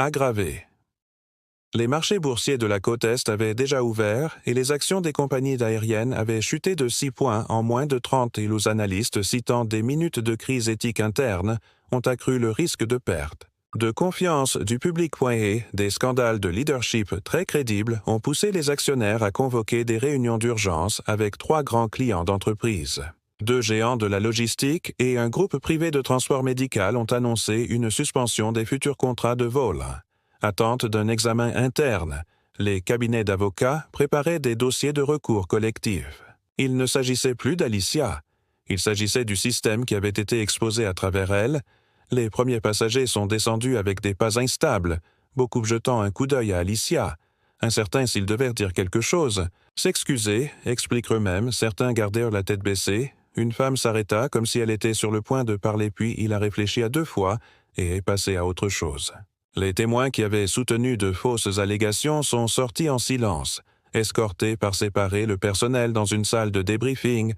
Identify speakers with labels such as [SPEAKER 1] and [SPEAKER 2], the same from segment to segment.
[SPEAKER 1] Aggravé. Les marchés boursiers de la côte Est avaient déjà ouvert et les actions des compagnies aériennes avaient chuté de 6 points en moins de 30 et les analystes citant des minutes de crise éthique interne ont accru le risque de perte. De confiance du public. Des scandales de leadership très crédibles ont poussé les actionnaires à convoquer des réunions d'urgence avec 3 grands clients d'entreprise. 2 géants de la logistique et un groupe privé de transport médical ont annoncé une suspension des futurs contrats de vol. Attente d'un examen interne, les cabinets d'avocats préparaient des dossiers de recours collectifs. Il ne s'agissait plus d'Alicia. Il s'agissait du système qui avait été exposé à travers elle. Les premiers passagers sont descendus avec des pas instables, beaucoup jetant un coup d'œil à Alicia. Incertains s'ils devaient dire quelque chose. S'excuser, expliquent eux-mêmes, certains gardèrent la tête baissée. Une femme s'arrêta comme si elle était sur le point de parler, puis il a réfléchi à 2 fois et est passé à autre chose. Les témoins qui avaient soutenu de fausses allégations sont sortis en silence, escortés par séparer le personnel dans une salle de débriefing.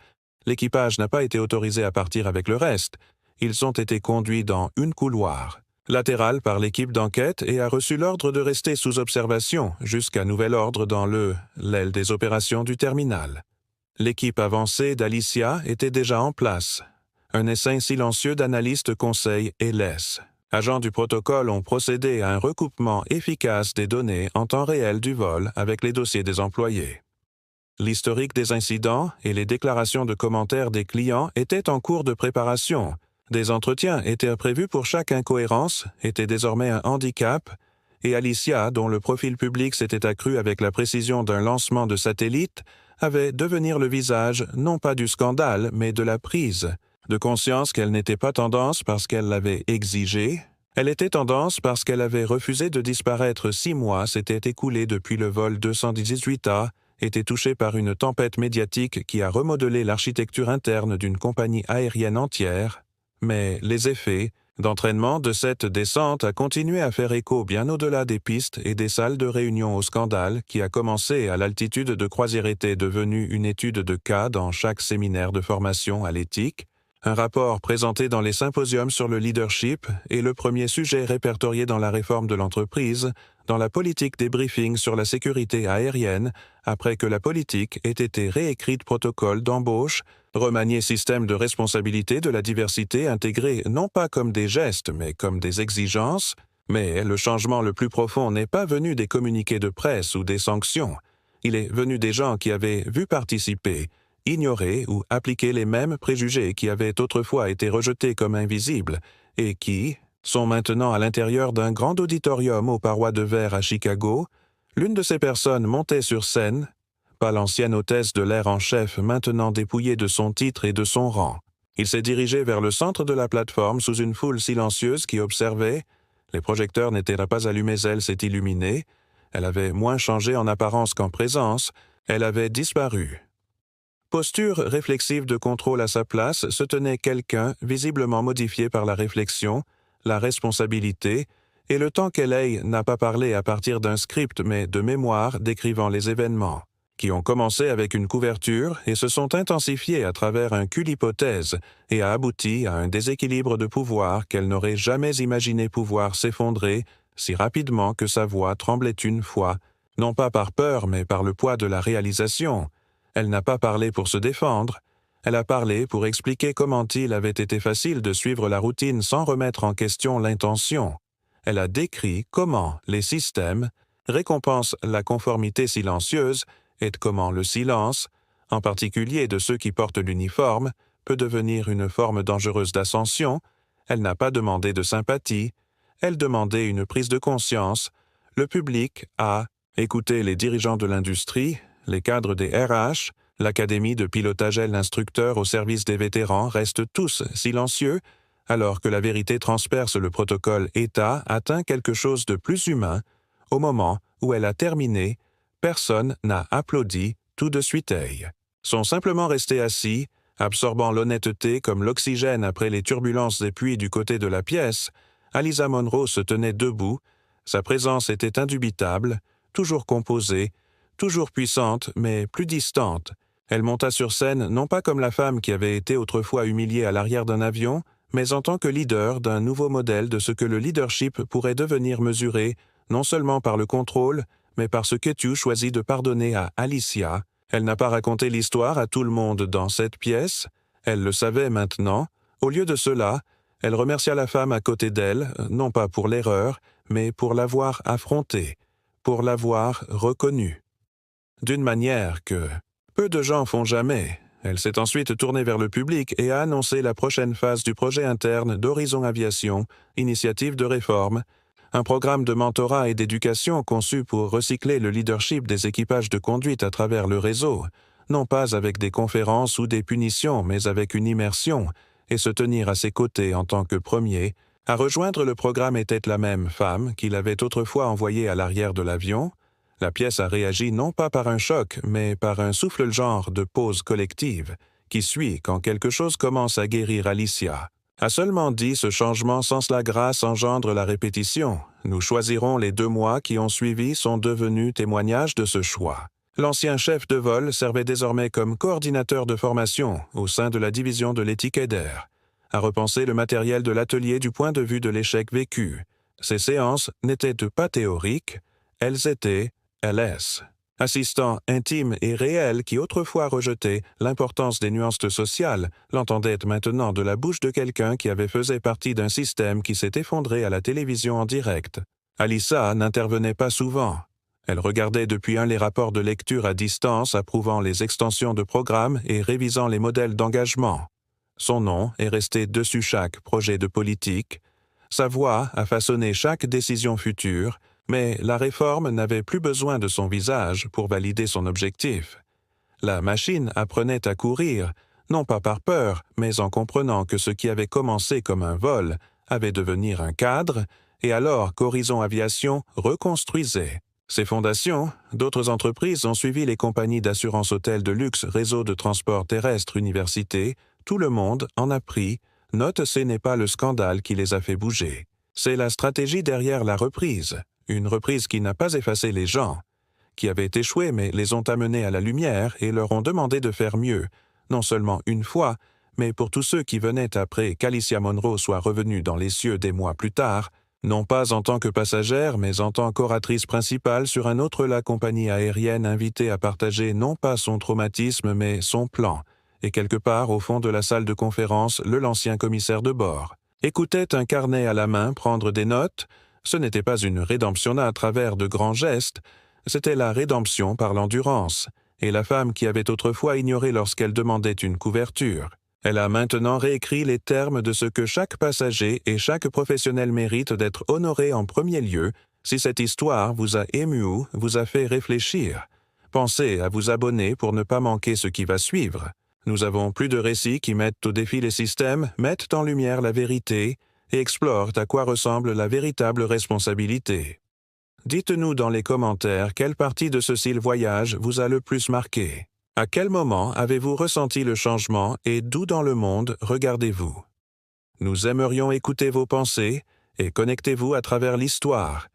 [SPEAKER 1] L'équipage n'a pas été autorisé à partir avec le reste. Ils ont été conduits dans une couloir latérale par l'équipe d'enquête et a reçu l'ordre de rester sous observation jusqu'à nouvel ordre dans l'aile des opérations du terminal. L'équipe avancée d'Alicia était déjà en place. Un essaim silencieux d'analystes conseille et laisse. Agents du protocole ont procédé à un recoupement efficace des données en temps réel du vol avec les dossiers des employés. L'historique des incidents et les déclarations de commentaires des clients étaient en cours de préparation. Des entretiens étaient prévus pour chaque incohérence, était désormais un handicap, et Alicia, dont le profil public s'était accru avec la précision d'un lancement de satellite, avait devenir le visage non pas du scandale, mais de la prise de conscience qu'elle n'était pas tendance parce qu'elle l'avait exigé, elle était tendance parce qu'elle avait refusé de disparaître. 6 mois s'étaient écoulés depuis le vol 218A, était touché par une tempête médiatique qui a remodelé l'architecture interne d'une compagnie aérienne entière, mais les effets d'entraînement de cette descente a continué à faire écho bien au-delà des pistes et des salles de réunion au scandale qui a commencé à l'altitude de croisière était devenue une étude de cas dans chaque séminaire de formation à l'éthique, un rapport présenté dans les symposiums sur le leadership et le premier sujet répertorié dans la réforme de l'entreprise, dans la politique des briefings sur la sécurité aérienne, après que la politique ait été réécrite protocole d'embauche, remanié système de responsabilité de la diversité intégré non pas comme des gestes mais comme des exigences, mais le changement le plus profond n'est pas venu des communiqués de presse ou des sanctions. Il est venu des gens qui avaient vu participer, ignorer ou appliquer les mêmes préjugés qui avaient autrefois été rejetés comme invisibles et qui sont maintenant à l'intérieur d'un grand auditorium aux parois de verre à Chicago. L'une de ces personnes montait sur scène, pas l'ancienne hôtesse de l'air en chef maintenant dépouillée de son titre et de son rang. Il s'est dirigé vers le centre de la plateforme sous une foule silencieuse qui observait. Les projecteurs n'étaient pas allumés, elle s'est illuminée. Elle avait moins changé en apparence qu'en présence. Elle avait disparu. Posture réflexive de contrôle à sa place, se tenait quelqu'un visiblement modifié par la réflexion, la responsabilité, et le temps qu'elle n'a pas parlé à partir d'un script mais de mémoire décrivant les événements, qui ont commencé avec une couverture et se sont intensifiés à travers un cul d'hypothèse et a abouti à un déséquilibre de pouvoir qu'elle n'aurait jamais imaginé pouvoir s'effondrer si rapidement que sa voix tremblait une fois, non pas par peur mais par le poids de la réalisation. Elle n'a pas parlé pour se défendre, elle a parlé pour expliquer comment il avait été facile de suivre la routine sans remettre en question l'intention. Elle a décrit comment les systèmes récompensent la conformité silencieuse et comment le silence, en particulier de ceux qui portent l'uniforme, peut devenir une forme dangereuse d'ascension. Elle n'a pas demandé de sympathie, elle demandait une prise de conscience. Le public a écouté les dirigeants de l'industrie, les cadres des RH, l'académie de pilotage et l'instructeur au service des vétérans restent tous silencieux, alors que la vérité transperce le protocole État atteint quelque chose de plus humain. Au moment où elle a terminé, personne n'a applaudi tout de suite. Sont simplement restés assis, absorbant l'honnêteté comme l'oxygène après les turbulences des puits du côté de la pièce. Aliza Munro se tenait debout, sa présence était indubitable, toujours composée, toujours puissante, mais plus distante. Elle monta sur scène non pas comme la femme qui avait été autrefois humiliée à l'arrière d'un avion, mais en tant que leader d'un nouveau modèle de ce que le leadership pourrait devenir mesuré non seulement par le contrôle, mais par ce qu'Etu choisit de pardonner à Alicia. Elle n'a pas raconté l'histoire à tout le monde dans cette pièce, elle le savait maintenant. Au lieu de cela, elle remercia la femme à côté d'elle, non pas pour l'erreur, mais pour l'avoir affrontée, pour l'avoir reconnue. D'une manière que peu de gens font jamais. Elle s'est ensuite tournée vers le public et a annoncé la prochaine phase du projet interne d'Horizon Aviation, initiative de réforme, un programme de mentorat et d'éducation conçu pour recycler le leadership des équipages de conduite à travers le réseau, non pas avec des conférences ou des punitions, mais avec une immersion, et se tenir à ses côtés en tant que premier. À rejoindre le programme était la même femme qu'il avait autrefois envoyée à l'arrière de l'avion. La pièce a réagi non pas par un choc, mais par un souffle-genre de pause collective, qui suit quand quelque chose commence à guérir Alicia. A seulement dit ce changement sans la grâce engendre la répétition. Nous choisirons les 2 mois qui ont suivi sont devenus témoignages de ce choix. L'ancien chef de vol servait désormais comme coordinateur de formation au sein de la division de l'éthique d'air, à repenser le matériel de l'atelier du point de vue de l'échec vécu. Ces séances n'étaient pas théoriques, elles étaient LS. Assistant intime et réel qui autrefois rejetait l'importance des nuances sociales, l'entendait maintenant de la bouche de quelqu'un qui avait fait partie d'un système qui s'est effondré à la télévision en direct. Alissa n'intervenait pas souvent. Elle regardait depuis les rapports de lecture à distance approuvant les extensions de programmes et révisant les modèles d'engagement. Son nom est resté dessus chaque projet de politique. Sa voix a façonné chaque décision future, mais la réforme n'avait plus besoin de son visage pour valider son objectif. La machine apprenait à courir, non pas par peur, mais en comprenant que ce qui avait commencé comme un vol avait devenir un cadre, et alors qu'Horizon Aviation reconstruisait. Ces fondations, d'autres entreprises ont suivi les compagnies d'assurance hôtels de luxe, réseau de transport terrestre, université, tout le monde en a pris. Note, ce n'est pas le scandale qui les a fait bouger. C'est la stratégie derrière la reprise. Une reprise qui n'a pas effacé les gens, qui avaient échoué mais les ont amenés à la lumière et leur ont demandé de faire mieux, non seulement une fois, mais pour tous ceux qui venaient après qu'Alicia Monroe soit revenue dans les cieux des mois plus tard, non pas en tant que passagère, mais en tant qu'oratrice principale sur un autre la compagnie aérienne invitée à partager non pas son traumatisme, mais son plan, et quelque part au fond de la salle de conférence, l'ancien commissaire de bord écoutait un carnet à la main prendre des notes. Ce n'était pas une rédemption à travers de grands gestes, c'était la rédemption par l'endurance, et la femme qui avait autrefois ignoré lorsqu'elle demandait une couverture. Elle a maintenant réécrit les termes de ce que chaque passager et chaque professionnel mérite d'être honoré en premier lieu. Si cette histoire vous a ému ou vous a fait réfléchir, pensez à vous abonner pour ne pas manquer ce qui va suivre. Nous avons plus de récits qui mettent au défi les systèmes, mettent en lumière la vérité et explorent à quoi ressemble la véritable responsabilité. Dites-nous dans les commentaires quelle partie de ce style voyage vous a le plus marqué. À quel moment avez-vous ressenti le changement et d'où dans le monde regardez-vous? Nous aimerions écouter vos pensées et connectez-vous à travers l'histoire.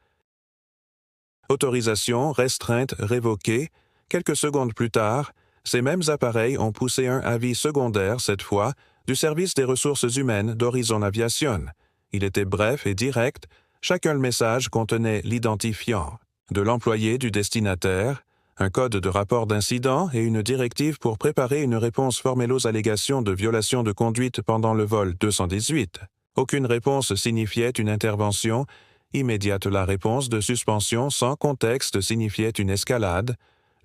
[SPEAKER 1] Autorisation restreinte révoquée. Quelques secondes plus tard, ces mêmes appareils ont poussé un avis secondaire, cette fois, du service des ressources humaines d'Horizon Aviation. Il était bref et direct, chacun le message contenait l'identifiant de l'employé du destinataire, un code de rapport d'incident et une directive pour préparer une réponse formelle aux allégations de violation de conduite pendant le vol 218. Aucune réponse signifiait une intervention immédiate. La réponse de suspension sans contexte signifiait une escalade.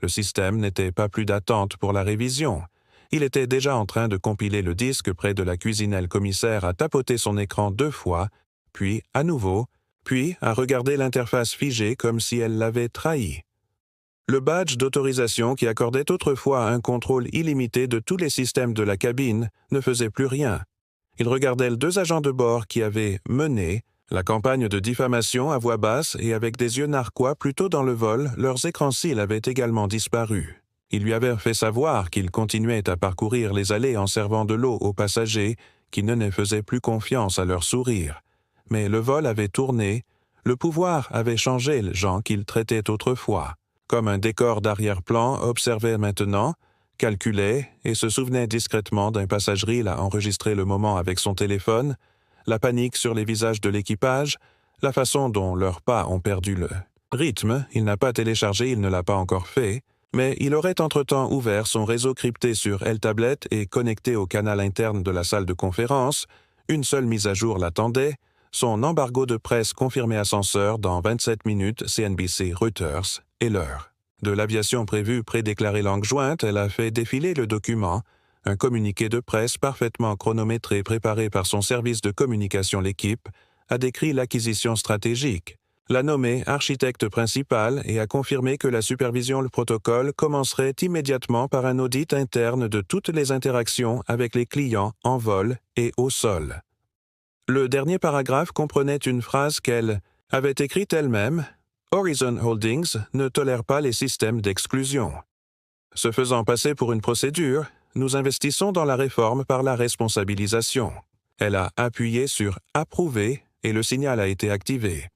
[SPEAKER 1] Le système n'était pas plus d'attente pour la révision. Il était déjà en train de compiler le disque près de la cuisinelle. Commissaire a tapoté son écran 2 fois, puis à nouveau, puis a regardé l'interface figée comme si elle l'avait trahi. Le badge d'autorisation qui accordait autrefois un contrôle illimité de tous les systèmes de la cabine ne faisait plus rien. Il regardait les 2 agents de bord qui avaient mené la campagne de diffamation à voix basse et avec des yeux narquois plus tôt dans le vol, leurs écrans cils avaient également disparu. Il lui avait fait savoir qu'ils continuaient à parcourir les allées en servant de l'eau aux passagers qui ne faisaient plus confiance à leur sourire. Mais le vol avait tourné, le pouvoir avait changé les gens qu'ils traitaient autrefois. Comme un décor d'arrière-plan observait maintenant, calculait et se souvenait discrètement d'un passage reel à enregistrer le moment avec son téléphone, la panique sur les visages de l'équipage, la façon dont leurs pas ont perdu le rythme, il n'a pas téléchargé, il ne l'a pas encore fait, mais il aurait entre-temps ouvert son réseau crypté sur L-tablette et connecté au canal interne de la salle de conférence, une seule mise à jour l'attendait, son embargo de presse confirmé à censeur dans 27 minutes CNBC Reuters et l'heure. De l'aviation prévue prédéclarée langue jointe, elle a fait défiler le document, un communiqué de presse parfaitement chronométré préparé par son service de communication L'équipe, a décrit l'acquisition stratégique, l'a nommé architecte principal et a confirmé que la supervision le protocole commencerait immédiatement par un audit interne de toutes les interactions avec les clients en vol et au sol. Le dernier paragraphe comprenait une phrase qu'elle avait écrite elle-même. Horizon Holdings ne tolère pas les systèmes d'exclusion. Se faisant passer pour une procédure, nous investissons dans la réforme par la responsabilisation. Elle a appuyé sur « Approuver » et le signal a été activé.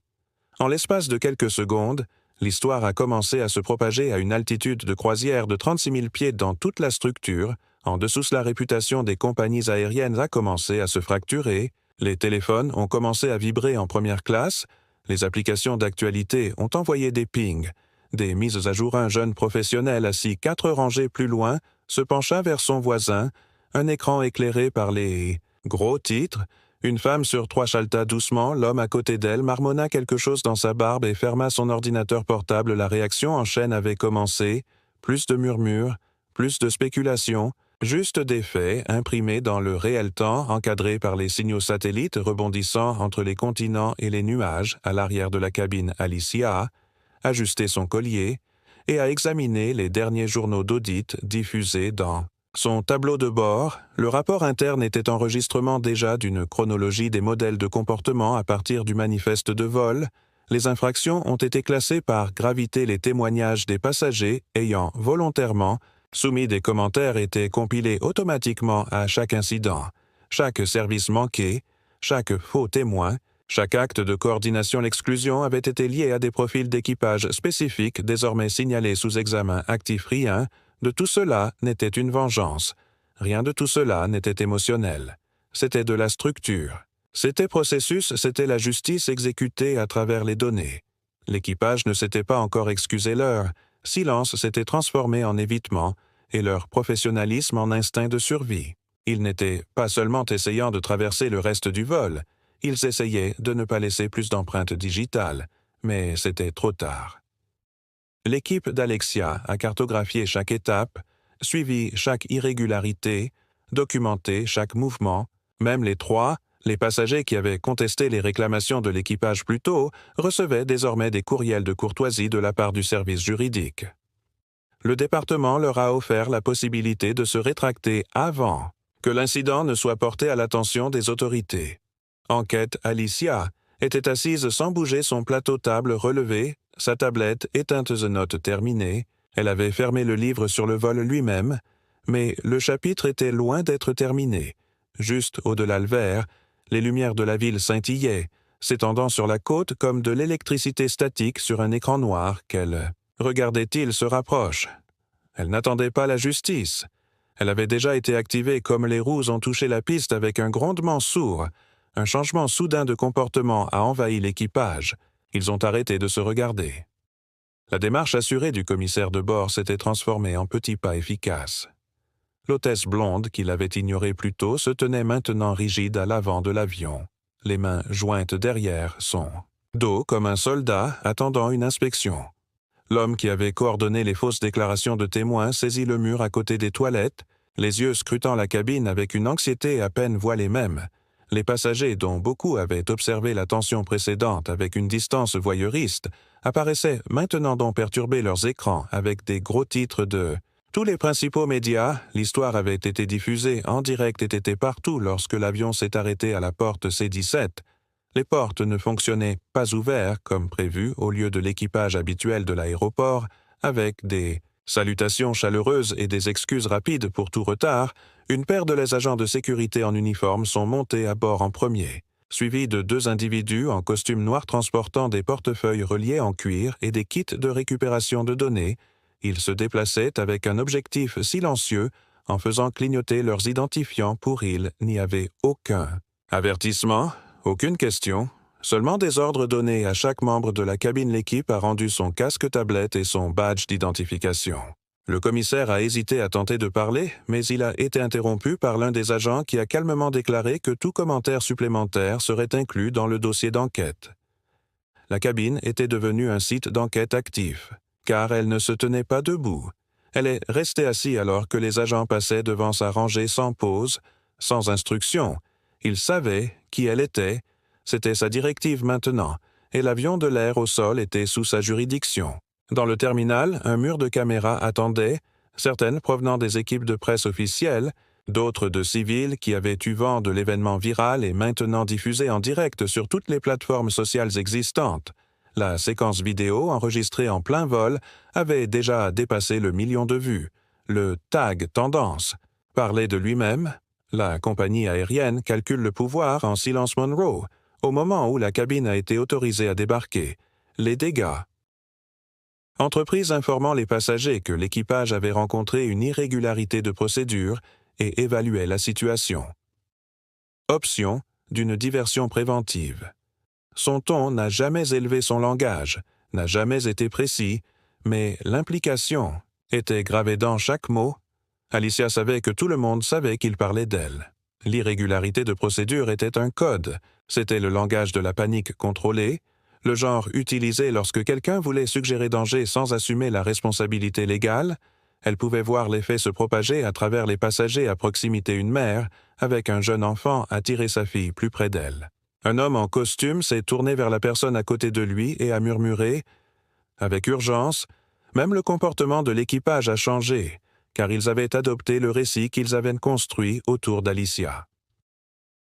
[SPEAKER 1] En l'espace de quelques secondes, l'histoire a commencé à se propager à une altitude de croisière de 36 000 pieds dans toute la structure. En dessous, la réputation des compagnies aériennes a commencé à se fracturer, les téléphones ont commencé à vibrer en première classe, les applications d'actualité ont envoyé des pings, des mises à jour. Un jeune professionnel assis 4 rangées plus loin se pencha vers son voisin, un écran éclairé par les gros titres. Une femme sur 3 chaleta doucement, l'homme à côté d'elle marmonna quelque chose dans sa barbe et ferma son ordinateur portable. La réaction en chaîne avait commencé, plus de murmures, plus de spéculations, juste des faits imprimés dans le réel temps, encadrés par les signaux satellites rebondissant entre les continents et les nuages. À l'arrière de la cabine, Alicia a ajusté son collier et a examiné les derniers journaux d'audit diffusés dans son tableau de bord. Le rapport interne était enregistrement déjà d'une chronologie des modèles de comportement à partir du manifeste de vol. Les infractions ont été classées par gravité. Les témoignages des passagers ayant volontairement soumis des commentaires étaient compilés automatiquement à chaque incident. Chaque service manqué, chaque faux témoin, chaque acte de coordination. L'exclusion avait été lié à des profils d'équipage spécifiques désormais signalés sous examen actif. Rien de tout cela n'était une vengeance. Rien de tout cela n'était émotionnel. C'était de la structure. C'était processus, c'était la justice exécutée à travers les données. L'équipage ne s'était pas encore excusé. Leur silence s'était transformé en évitement et leur professionnalisme en instinct de survie. Ils n'étaient pas seulement essayant de traverser le reste du vol, ils essayaient de ne pas laisser plus d'empreintes digitales, mais c'était trop tard. L'équipe d'Alexia a cartographié chaque étape, suivi chaque irrégularité, documenté chaque mouvement. Même les passagers qui avaient contesté les réclamations de l'équipage plus tôt recevaient désormais des courriels de courtoisie de la part du service juridique. Le département leur a offert la possibilité de se rétracter avant que l'incident ne soit porté à l'attention des autorités. En quête, Alicia était assise sans bouger, son plateau table relevé, sa tablette éteinte, note terminée. Elle avait fermé le livre sur le vol lui-même, mais le chapitre était loin d'être terminé. Juste au-delà le vert, les lumières de la ville scintillaient, s'étendant sur la côte comme de l'électricité statique sur un écran noir. Quel regardait-il se rapproche. Elle n'attendait pas la justice. Elle avait déjà été activée comme les roues ont touché la piste avec un grondement sourd. Un changement soudain de comportement a envahi l'équipage. Ils ont arrêté de se regarder. La démarche assurée du commissaire de bord s'était transformée en petits pas efficaces. L'hôtesse blonde, qui l'avait ignorée plus tôt, se tenait maintenant rigide à l'avant de l'avion, les mains jointes derrière son dos comme un soldat attendant une inspection. L'homme qui avait coordonné les fausses déclarations de témoins saisit le mur à côté des toilettes, les yeux scrutant la cabine avec une anxiété à peine voilée même. Les passagers, dont beaucoup avaient observé la tension précédente avec une distance voyeuriste, apparaissaient maintenant donc perturber leurs écrans avec des gros titres de tous les principaux médias. L'histoire avait été diffusée en direct et était partout lorsque l'avion s'est arrêté à la porte C-17. Les portes ne fonctionnaient pas ouvertes comme prévu au lieu de l'équipage habituel de l'aéroport, avec des salutations chaleureuses et des excuses rapides pour tout retard. Une paire de les agents de sécurité en uniforme sont montés à bord en premier, suivis de 2 individus en costume noir transportant des portefeuilles reliés en cuir et des kits de récupération de données. Ils se déplaçaient avec un objectif silencieux en faisant clignoter leurs identifiants pour il n'y avait aucun avertissement, aucune question, seulement des ordres donnés à chaque membre de la cabine. L'équipe a rendu son casque-tablette et son badge d'identification. Le commissaire a hésité à tenter de parler, mais il a été interrompu par l'un des agents qui a calmement déclaré que tout commentaire supplémentaire serait inclus dans le dossier d'enquête. La cabine était devenue un site d'enquête actif, car elle ne se tenait pas debout. Elle est restée assise alors que les agents passaient devant sa rangée sans pause, sans instruction. Ils savaient qui elle était, c'était sa directive maintenant, et l'avion de l'air au sol était sous sa juridiction. Dans le terminal, un mur de caméras attendait, certaines provenant des équipes de presse officielles, d'autres de civils qui avaient eu vent de l'événement viral et maintenant diffusé en direct sur toutes les plateformes sociales existantes. La séquence vidéo enregistrée en plein vol avait déjà dépassé le million de vues. Le tag tendance parlait de lui-même. La compagnie aérienne calcule le pouvoir en silence Monroe, au moment où la cabine a été autorisée à débarquer. Les dégâts. Entreprise informant les passagers que l'équipage avait rencontré une irrégularité de procédure et évaluait la situation. Option d'une diversion préventive. Son ton n'a jamais élevé son langage, n'a jamais été précis, mais l'implication était gravée dans chaque mot. Alicia savait que tout le monde savait qu'il parlait d'elle. L'irrégularité de procédure était un code, c'était le langage de la panique contrôlée, le genre utilisé lorsque quelqu'un voulait suggérer danger sans assumer la responsabilité légale. Elle pouvait voir l'effet se propager à travers les passagers à proximité. Une mère, avec un jeune enfant, a tiré sa fille plus près d'elle. Un homme en costume s'est tourné vers la personne à côté de lui et a murmuré « Avec urgence », même le comportement de l'équipage a changé, car ils avaient adopté le récit qu'ils avaient construit autour d'Alicia.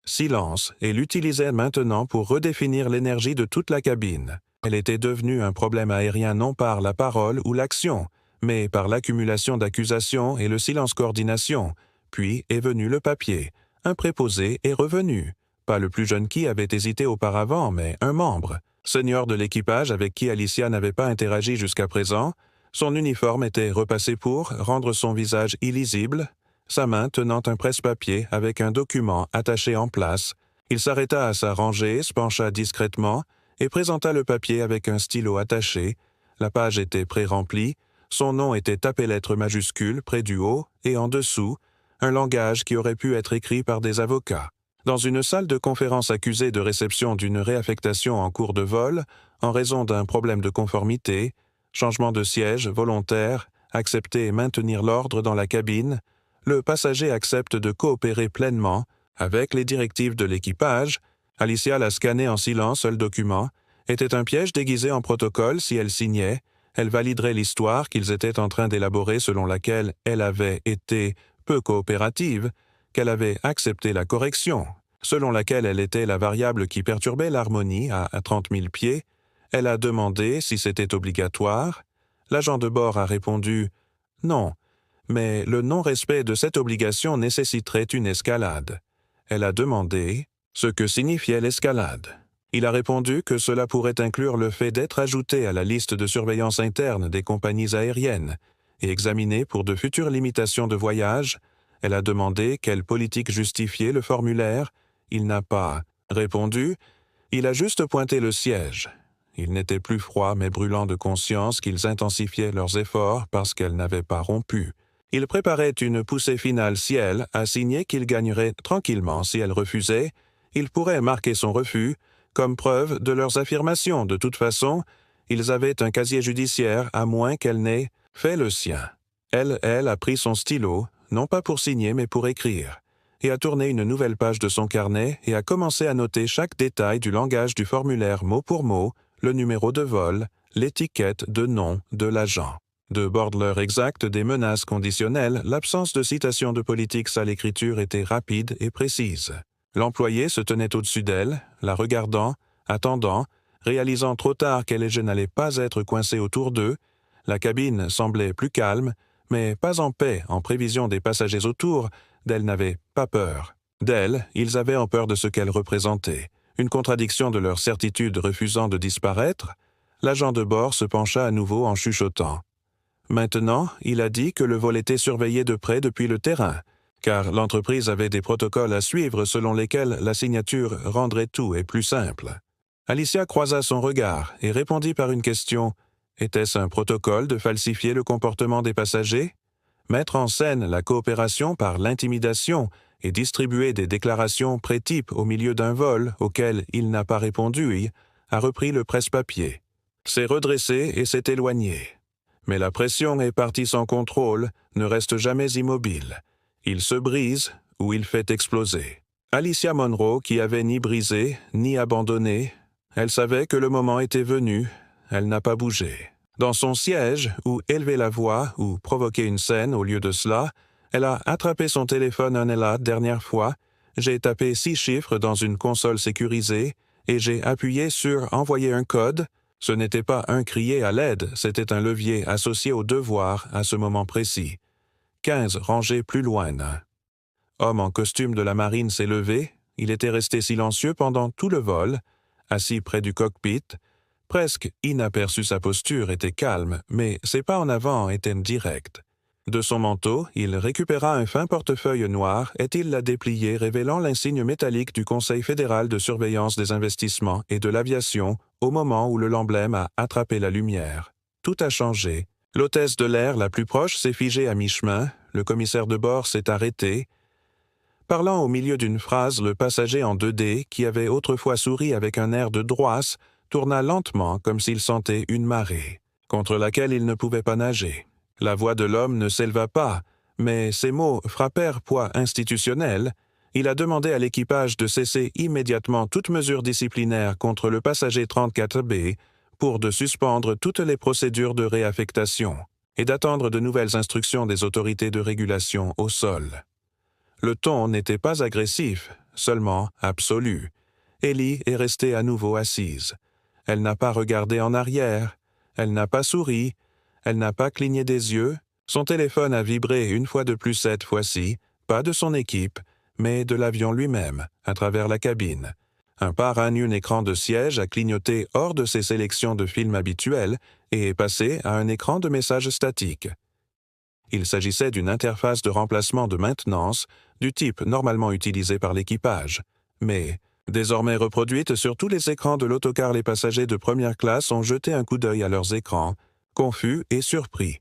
[SPEAKER 1] Silence, et l'utilisait maintenant pour redéfinir l'énergie de toute la cabine. Elle était devenue un problème aérien non par la parole ou l'action, mais par l'accumulation d'accusations et le silence coordination. Puis est venu le papier. Un préposé est revenu. Pas le plus jeune qui avait hésité auparavant, mais un membre. Senior de l'équipage avec qui Alicia n'avait pas interagi jusqu'à présent. Son uniforme était repassé pour rendre son visage illisible. Sa main tenant un presse-papier avec un document attaché en place. Il s'arrêta à sa rangée, se pencha discrètement et présenta le papier avec un stylo attaché. La page était pré-remplie. Son nom était tapé lettres majuscules près du haut et en dessous, un langage qui aurait pu être écrit par des avocats. Dans une salle de conférence accusée de réception d'une réaffectation en cours de vol, en raison d'un problème de conformité, changement de siège volontaire, accepter et maintenir l'ordre dans la cabine, le passager accepte de coopérer pleinement avec les directives de l'équipage. Alicia l'a scanné en silence, le document, était un piège déguisé en protocole. Si elle signait, elle validerait l'histoire qu'ils étaient en train d'élaborer selon laquelle elle avait été peu coopérative, qu'elle avait accepté la correction, selon laquelle elle était la variable qui perturbait l'harmonie à 30 000 pieds. Elle a demandé si c'était obligatoire. L'agent de bord a répondu « Non », mais le non-respect de cette obligation nécessiterait une escalade. Elle a demandé ce que signifiait l'escalade. Il a répondu que cela pourrait inclure le fait d'être ajouté à la liste de surveillance interne des compagnies aériennes et examiné pour de futures limitations de voyage. Elle a demandé quelle politique justifiait le formulaire. Il n'a pas répondu. Il a juste pointé le siège. Il n'était plus froid mais brûlant de conscience qu'ils intensifiaient leurs efforts parce qu'elle n'avait pas rompu. Il préparait une poussée finale si elle a signé qu'il gagnerait tranquillement. Si elle refusait, il pourrait marquer son refus comme preuve de leurs affirmations. De toute façon, ils avaient un casier judiciaire à moins qu'elle n'ait fait le sien. Elle a pris son stylo, non pas pour signer mais pour écrire, et a tourné une nouvelle page de son carnet et a commencé à noter chaque détail du langage du formulaire mot pour mot, le numéro de vol, l'étiquette de nom de l'agent. De bordeleur exact des menaces conditionnelles, l'absence de citation de politique à l'écriture était rapide et précise. L'employé se tenait au-dessus d'elle, la regardant, attendant, réalisant trop tard qu'elle et je n'allaient pas être coincés autour d'eux. La cabine semblait plus calme, mais pas en paix en prévision des passagers autour. D'elle n'avaient pas peur. D'elle, ils avaient en peur de ce qu'elle représentait. Une contradiction de leur certitude refusant de disparaître. L'agent de bord se pencha à nouveau en chuchotant. « Maintenant, il a dit que le vol était surveillé de près depuis le terrain, car l'entreprise avait des protocoles à suivre selon lesquels la signature rendrait tout et plus simple. Alicia croisa son regard et répondit par une question. Était-ce un protocole de falsifier le comportement des passagers? Mettre en scène la coopération par l'intimidation et distribuer des déclarations pré-types au milieu d'un vol auquel il n'a pas répondu, a repris le presse-papier. S'est redressé et s'est éloigné. Mais la pression est partie sans contrôle, ne reste jamais immobile. Il se brise ou il fait exploser. Alicia Monroe, qui avait ni brisé, ni abandonné, elle savait que le moment était venu, elle n'a pas bougé. Dans son siège, ou élever la voix, ou provoquer une scène au lieu de cela, elle a attrapé son téléphone la dernière fois, j'ai tapé 6 chiffres dans une console sécurisée, et j'ai appuyé sur « Envoyer un code ». Ce n'était pas un crier à l'aide, c'était un levier associé au devoir à ce moment précis. 15 rangées plus loin. Homme en costume de la marine s'est levé, il était resté silencieux pendant tout le vol, assis près du cockpit. Presque inaperçu, sa posture était calme, mais ses pas en avant étaient directs. De son manteau, il récupéra un fin portefeuille noir et il l'a déplié, révélant l'insigne métallique du Conseil fédéral de surveillance des investissements et de l'aviation au moment où l'emblème a attrapé la lumière. Tout a changé. L'hôtesse de l'air la plus proche s'est figée à mi-chemin, le commissaire de bord s'est arrêté. Parlant au milieu d'une phrase, le passager en 2D, qui avait autrefois souri avec un air de droisse, tourna lentement comme s'il sentait une marée, contre laquelle il ne pouvait pas nager. La voix de l'homme ne s'éleva pas, mais ces mots frappèrent poids institutionnel. Il a demandé à l'équipage de cesser immédiatement toute mesure disciplinaire contre le passager 34B pour de suspendre toutes les procédures de réaffectation et d'attendre de nouvelles instructions des autorités de régulation au sol. Le ton n'était pas agressif, seulement absolu. Ellie est restée à nouveau assise. Elle n'a pas regardé en arrière, elle n'a pas souri, elle n'a pas cligné des yeux. Son téléphone a vibré une fois de plus cette fois-ci, pas de son équipe, mais de l'avion lui-même, à travers la cabine. Un un écran de siège a clignoté hors de ses sélections de films habituels et est passé à un écran de messages statiques. Il s'agissait d'une interface de remplacement de maintenance du type normalement utilisé par l'équipage, mais désormais reproduite sur tous les écrans de l'autocar. Les passagers de première classe ont jeté un coup d'œil à leurs écrans, confus et surpris.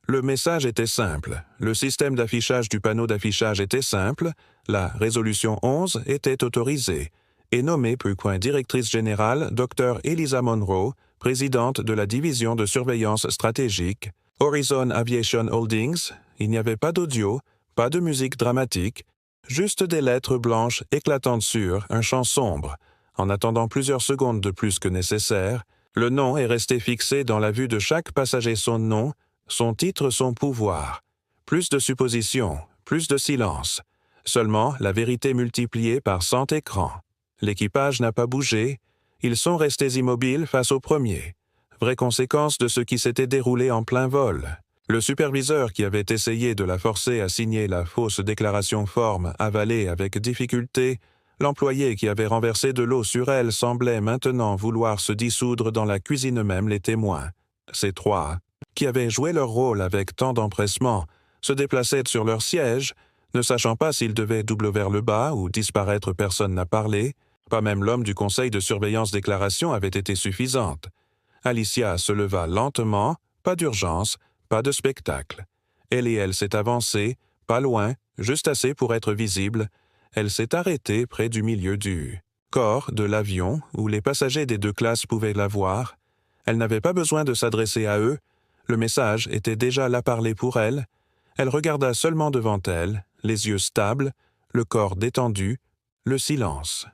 [SPEAKER 1] Le message était simple, le système d'affichage du panneau d'affichage était simple, la résolution 11 était autorisée, et nommée directrice générale Dr. Eliza Monroe, présidente de la division de surveillance stratégique, Horizon Aviation Holdings. Il n'y avait pas d'audio, pas de musique dramatique, juste des lettres blanches éclatantes sur un champ sombre. En attendant plusieurs secondes de plus que nécessaire, le nom est resté fixé dans la vue de chaque passager, son nom, son titre, son pouvoir. Plus de suppositions, plus de silence. Seulement la vérité multipliée par 100 écrans. L'équipage n'a pas bougé, ils sont restés immobiles face au premier. Vraie conséquence de ce qui s'était déroulé en plein vol. Le superviseur qui avait essayé de la forcer à signer la fausse déclaration forme avalée avec difficulté, l'employé qui avait renversé de l'eau sur elle semblait maintenant vouloir se dissoudre dans la cuisine même. Les témoins, ces 3, qui avaient joué leur rôle avec tant d'empressement, se déplaçaient sur leur siège, ne sachant pas s'ils devaient doubler vers le bas ou disparaître. Personne n'a parlé, pas même l'homme du conseil de surveillance. Déclaration avait été suffisante. Alicia se leva lentement, pas d'urgence, pas de spectacle. Elle s'est avancée, pas loin, juste assez pour être visible. Elle s'est arrêtée près du milieu du corps de l'avion, où les passagers des 2 classes pouvaient la voir. Elle n'avait pas besoin de s'adresser à eux. Le message était déjà là, parlé pour elle. Elle regarda seulement devant elle, les yeux stables, le corps détendu, le silence.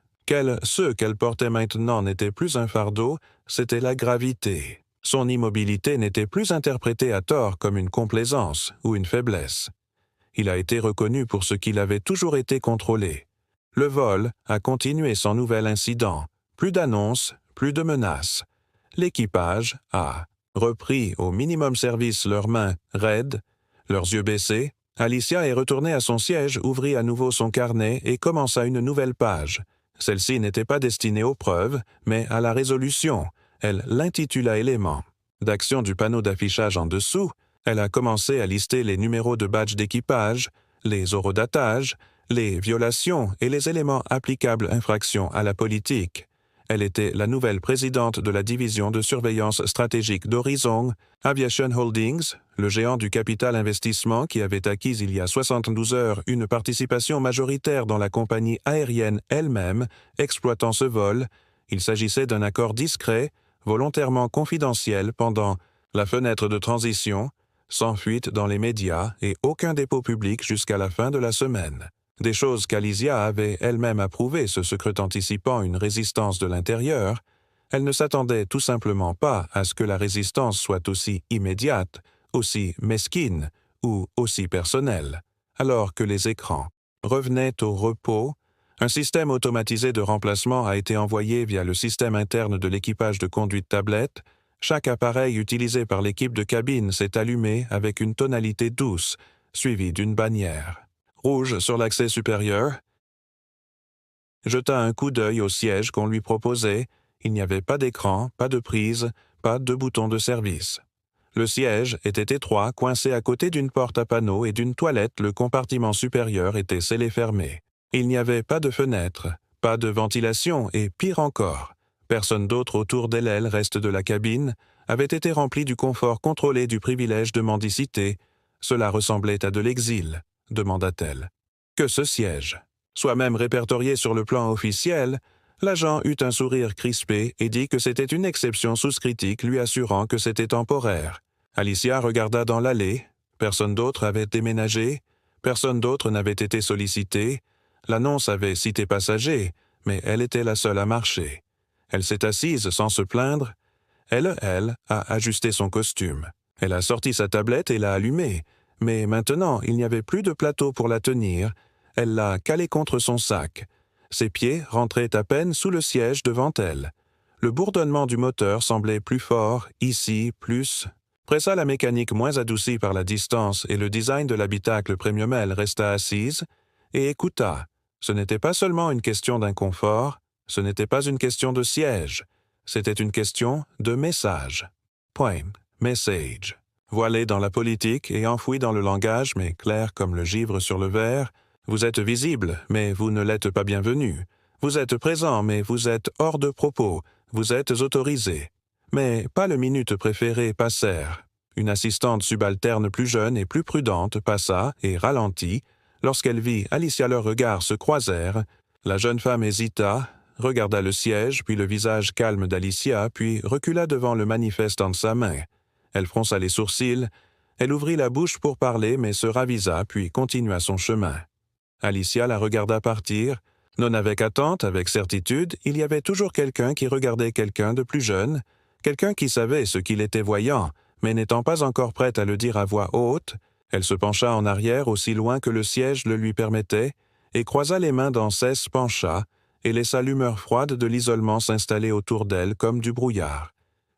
[SPEAKER 1] Ce qu'elle portait maintenant n'était plus un fardeau, c'était la gravité. Son immobilité n'était plus interprétée à tort comme une complaisance ou une faiblesse. Il a été reconnu pour ce qu'il avait toujours été contrôlé. Le vol a continué sans nouvel incident. Plus d'annonces, plus de menaces. L'équipage a repris au minimum service leurs mains raides, leurs yeux baissés. Alicia est retournée à son siège, ouvrit à nouveau son carnet et commença une nouvelle page. Celle-ci n'était pas destinée aux preuves, mais à la résolution. Elle l'intitula élément. D'action du panneau d'affichage en dessous, Elle a commencé à lister les numéros de badge d'équipage, les horodatages, les violations et les éléments applicables infractions à la politique. Elle était la nouvelle présidente de la division de surveillance stratégique d'Horizon Aviation Holdings, le géant du capital investissement qui avait acquis il y a 72 heures une participation majoritaire dans la compagnie aérienne elle-même exploitant ce vol. Il s'agissait d'un accord discret, volontairement confidentiel pendant la fenêtre de transition, sans fuite dans les médias et aucun dépôt public jusqu'à la fin de la semaine. Des choses qu'Alicia avait elle-même approuvées, ce secret anticipant une résistance de l'intérieur. Elle ne s'attendait tout simplement pas à ce que la résistance soit aussi immédiate, aussi mesquine ou aussi personnelle. Alors que les écrans revenaient au repos, un système automatisé de remplacement a été envoyé via le système interne de l'équipage de conduite tablette. Chaque appareil utilisé par l'équipe de cabine s'est allumé avec une tonalité douce, suivie d'une bannière. Rouge sur l'accès supérieur, jeta un coup d'œil au siège qu'on lui proposait. Il n'y avait pas d'écran, pas de prise, pas de bouton de service. Le siège était étroit, coincé à côté d'une porte à panneaux et d'une toilette. Le compartiment supérieur était scellé fermé. Il n'y avait pas de fenêtre, pas de ventilation et, pire encore, personne d'autre autour de l'aile reste de la cabine avait été rempli du confort contrôlé du privilège de mendicité. Cela ressemblait à de l'exil, demanda-t-elle. Que ce siège soit même répertorié sur le plan officiel, l'agent eut un sourire crispé et dit que c'était une exception souscritique lui assurant que c'était temporaire. Alicia regarda dans l'allée. Personne d'autre avait déménagé, personne d'autre n'avait été sollicité. L'annonce avait cité passagers, mais elle était la seule à marcher. Elle s'est assise sans se plaindre. Elle a ajusté son costume. Elle a sorti sa tablette et l'a allumée. Mais maintenant, il n'y avait plus de plateau pour la tenir. Elle l'a calée contre son sac. Ses pieds rentraient à peine sous le siège devant elle. Le bourdonnement du moteur semblait plus fort, ici, plus. Pressa la mécanique moins adoucie par la distance et le design de l'habitacle premium-elle resta assise et écouta. Ce n'était pas seulement une question d'inconfort, ce n'était pas une question de siège, c'était une question de message. Point. Message. Voilé dans la politique et enfoui dans le langage, mais clair comme le givre sur le verre, vous êtes visible, mais vous ne l'êtes pas bienvenu. Vous êtes présent, mais vous êtes hors de propos. Vous êtes autorisé. Mais pas le minute préféré passèrent. Une assistante subalterne plus jeune et plus prudente passa et ralentit. Lorsqu'elle vit Alicia, leurs regards se croisèrent. La jeune femme hésita, regarda le siège, puis le visage calme d'Alicia, puis recula devant le manifeste entre sa main. Elle fronça les sourcils. Elle ouvrit la bouche pour parler, mais se ravisa, puis continua son chemin. Alicia la regarda partir. Non avec attente, avec certitude, il y avait toujours quelqu'un qui regardait quelqu'un de plus jeune, quelqu'un qui savait ce qu'il était voyant, mais n'étant pas encore prête à le dire à voix haute. Elle se pencha en arrière aussi loin que le siège le lui permettait, et croisa les mains dans cesse pencha, et laissa l'humeur froide de l'isolement s'installer autour d'elle comme du brouillard.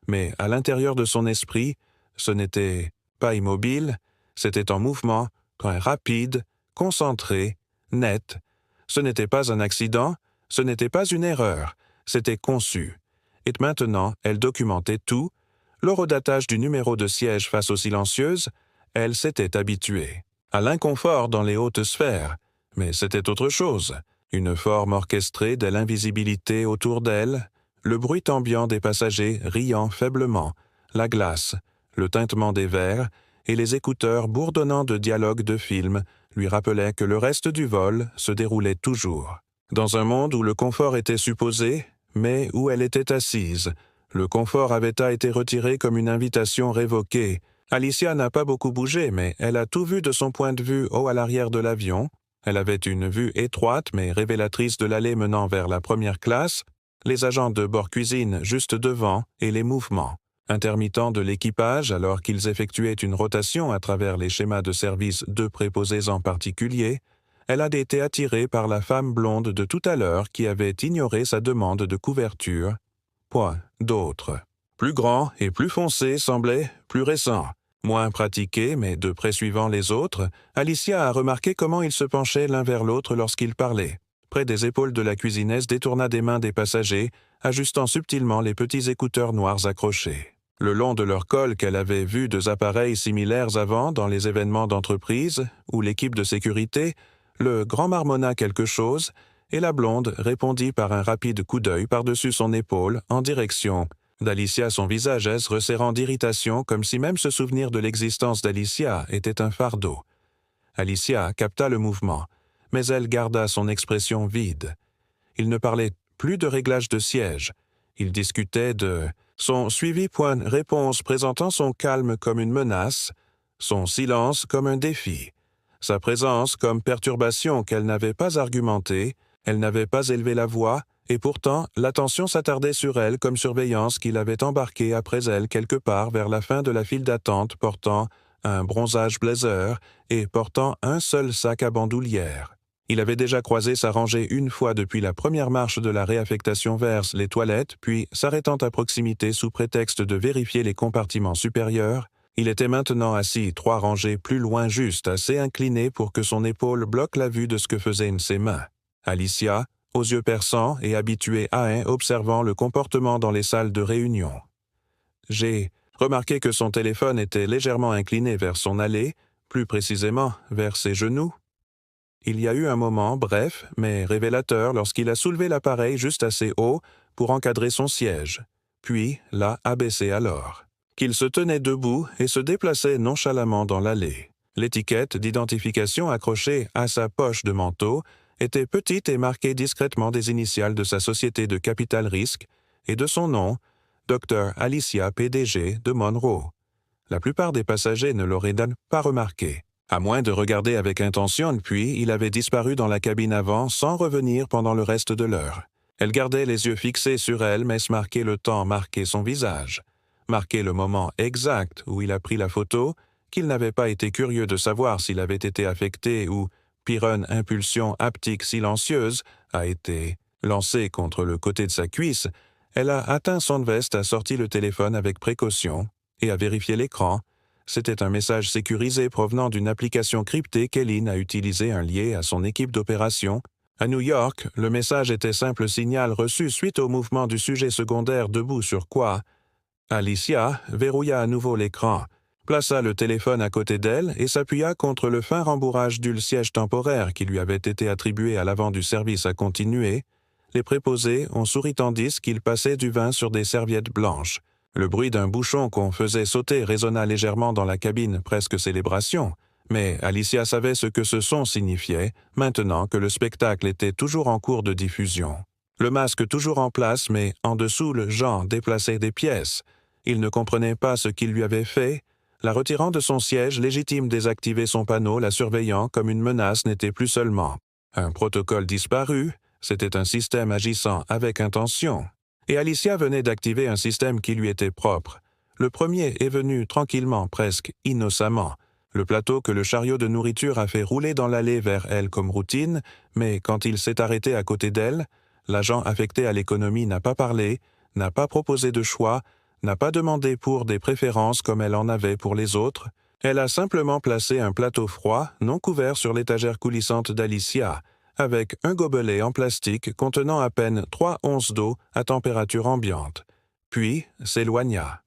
[SPEAKER 1] Mais à l'intérieur de son esprit, ce n'était pas immobile, c'était en mouvement, rapide, concentré, net. Ce n'était pas un accident, ce n'était pas une erreur, c'était conçu. Et maintenant, elle documentait tout. L'horodatage du numéro de siège face aux silencieuses, elle s'était habituée. À l'inconfort dans les hautes sphères, mais c'était autre chose. Une forme orchestrée de l'invisibilité autour d'elle, le bruit ambiant des passagers riant faiblement, la glace, le tintement des verres et les écouteurs bourdonnant de dialogues de films lui rappelaient que le reste du vol se déroulait toujours. Dans un monde où le confort était supposé, mais où elle était assise, le confort avait été retiré comme une invitation révoquée. Alicia n'a pas beaucoup bougé, mais elle a tout vu de son point de vue haut à l'arrière de l'avion. Elle avait une vue étroite mais révélatrice de l'allée menant vers la première classe, les agents de bord cuisine juste devant et les mouvements intermittents de l'équipage alors qu'ils effectuaient une rotation à travers les schémas de service deux préposés en particulier. Elle a été attirée par la femme blonde de tout à l'heure qui avait ignoré sa demande de couverture. Point d'autre. Plus grand et plus foncé semblait plus récent. Moins pratiqué, mais de près suivant les autres, Alicia a remarqué comment ils se penchaient l'un vers l'autre lorsqu'ils parlaient. Près des épaules de la cuisinesse détourna des mains des passagers, ajustant subtilement les petits écouteurs noirs accrochés. Le long de leur col qu'elle avait vu deux appareils similaires avant dans les événements d'entreprise ou l'équipe de sécurité, le grand marmonna quelque chose, et la blonde répondit par un rapide coup d'œil par-dessus son épaule en direction d'Alicia, son visage resserrant d'irritation comme si même se souvenir de l'existence d'Alicia était un fardeau. Alicia capta le mouvement, mais elle garda son expression vide. Il ne parlait plus de réglage de siège. Il discutait de son suivi point-réponse présentant son calme comme une menace, son silence comme un défi, sa présence comme perturbation qu'elle n'avait pas argumentée, elle n'avait pas élevé la voix, et pourtant l'attention s'attardait sur elle comme surveillance qu'il avait embarquée après elle quelque part vers la fin de la file d'attente portant un bronzage blazer et portant un seul sac à bandoulière. Il avait déjà croisé sa rangée une fois depuis la première marche de la réaffectation vers les toilettes, puis, s'arrêtant à proximité sous prétexte de vérifier les compartiments supérieurs, il était maintenant assis 3 rangées plus loin, juste assez incliné pour que son épaule bloque la vue de ce que faisaient une de ses mains. Alicia, aux yeux perçants et habituée à observant le comportement dans les salles de réunion. J'ai remarqué que son téléphone était légèrement incliné vers son allée, plus précisément vers ses genoux. Il y a eu un moment, bref, mais révélateur, lorsqu'il a soulevé l'appareil juste assez haut pour encadrer son siège, puis l'a abaissé alors. Qu'il se tenait debout et se déplaçait nonchalamment dans l'allée. L'étiquette d'identification accrochée à sa poche de manteau était petite et marquait discrètement des initiales de sa société de capital risque et de son nom, Dr. Alicia PDG de Monroe. La plupart des passagers ne l'auraient pas remarqué. À moins de regarder avec intention, puis il avait disparu dans la cabine avant sans revenir pendant le reste de l'heure. Elle gardait les yeux fixés sur elle, mais marquait le temps, marquait son visage, marquait le moment exact où il a pris la photo, qu'il n'avait pas été curieux de savoir s'il avait été affecté ou, pire, une impulsion haptique silencieuse a été lancée contre le côté de sa cuisse. Elle a atteint son veste, a sorti le téléphone avec précaution et a vérifié l'écran. C'était un message sécurisé provenant d'une application cryptée qu'Eileen a utilisée un lien à son équipe d'opération. À New York, le message était simple signal reçu suite au mouvement du sujet secondaire debout sur quoi Alicia verrouilla à nouveau l'écran, plaça le téléphone à côté d'elle et s'appuya contre le fin rembourrage du siège temporaire qui lui avait été attribué à l'avant du service à continuer. Les préposés ont souri tandis qu'ils passaient du vin sur des serviettes blanches. Le bruit d'un bouchon qu'on faisait sauter résonna légèrement dans la cabine, presque célébration, mais Alicia savait ce que ce son signifiait, maintenant que le spectacle était toujours en cours de diffusion. Le masque toujours en place, mais en dessous le Jean déplaçait des pièces. Il ne comprenait pas ce qu'il lui avait fait. La retirant de son siège, légitime désactiver son panneau, la surveillant comme une menace n'était plus seulement un protocole disparu, c'était un système agissant avec intention. Et Alicia venait d'activer un système qui lui était propre. Le premier est venu tranquillement, presque innocemment. Le plateau que le chariot de nourriture a fait rouler dans l'allée vers elle comme routine, mais quand il s'est arrêté à côté d'elle, l'agent affecté à l'économie n'a pas parlé, n'a pas proposé de choix, n'a pas demandé pour des préférences comme elle en avait pour les autres. Elle a simplement placé un plateau froid, non couvert sur l'étagère coulissante d'Alicia, avec un gobelet en plastique contenant à peine 3 onces d'eau à température ambiante, puis s'éloigna.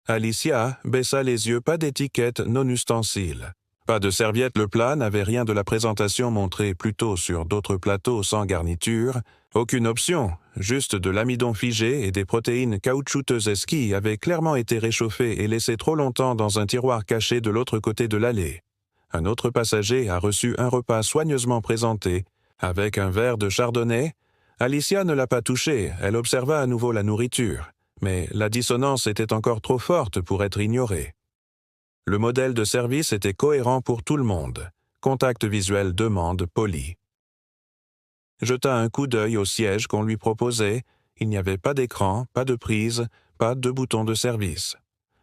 [SPEAKER 1] Alicia baissa les yeux, pas d'étiquette, non ustensile. Pas de serviette, le plat n'avait rien de la présentation montrée plus tôt sur d'autres plateaux sans garniture. Aucune option, juste de l'amidon figé et des protéines caoutchouteuses qui avaient clairement été réchauffées et laissées trop longtemps dans un tiroir caché de l'autre côté de l'allée. Un autre passager a reçu un repas soigneusement présenté, avec un verre de chardonnay. Alicia ne l'a pas touché, elle observa à nouveau la nourriture, mais la dissonance était encore trop forte pour être ignorée. Le modèle de service était cohérent pour tout le monde. Contact visuel, demande poli. Jeta un coup d'œil au siège qu'on lui proposait. Il n'y avait pas d'écran, pas de prise, pas de bouton de service.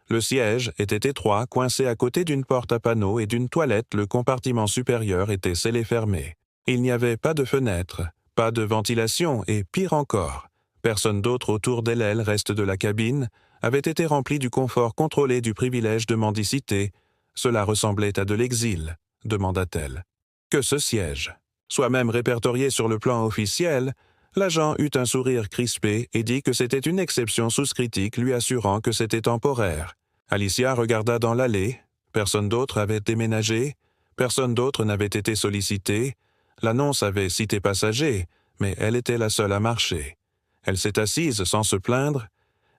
[SPEAKER 1] Le siège était étroit, coincé à côté d'une porte à panneaux et d'une toilette. Le compartiment supérieur était scellé fermé. Il n'y avait pas de fenêtre, pas de ventilation et, pire encore, personne d'autre autour de l'aile reste de la cabine avait été rempli du confort contrôlé du privilège de mendicité. Cela ressemblait à de l'exil, demanda-t-elle. Que ce siège soit même répertorié sur le plan officiel, L'agent eut un sourire crispé et dit que c'était une exception souscritique lui assurant que c'était temporaire. Alicia regarda dans l'allée. Personne d'autre avait déménagé. Personne d'autre n'avait été sollicité. L'annonce avait cité passagers, mais elle était la seule à marcher. Elle s'est assise sans se plaindre.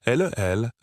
[SPEAKER 1] Elle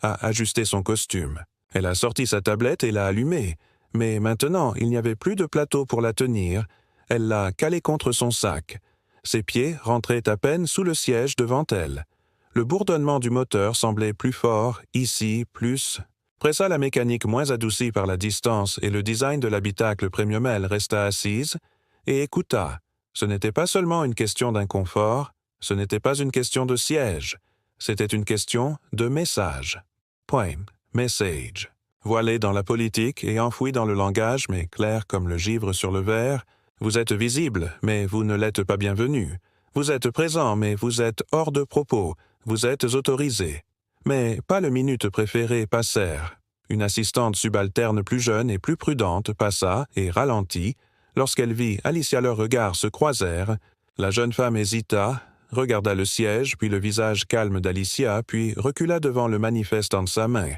[SPEAKER 1] a ajusté son costume. Elle a sorti sa tablette et l'a allumée. Mais maintenant, il n'y avait plus de plateau pour la tenir. Elle l'a calée contre son sac. Ses pieds rentraient à peine sous le siège devant elle. Le bourdonnement du moteur semblait plus fort, ici, plus... Pressa la mécanique moins adoucie par la distance et le design de l'habitacle premium-elle resta assise et écouta. Ce n'était pas seulement une question d'inconfort, ce n'était pas une question de siège, c'était une question de message. Point. Message. Voilé dans la politique et enfoui dans le langage, mais clair comme le givre sur le verre, vous êtes visible, mais vous ne l'êtes pas bienvenu. Vous êtes présent, mais vous êtes hors de propos. Vous êtes autorisé. Mais pas le minute préféré passèrent. Une assistante subalterne plus jeune et plus prudente passa et ralentit. Lorsqu'elle vit Alicia, leurs regards se croisèrent. La jeune femme hésita, regarda le siège, puis le visage calme d'Alicia, puis recula devant le manifeste entre sa main.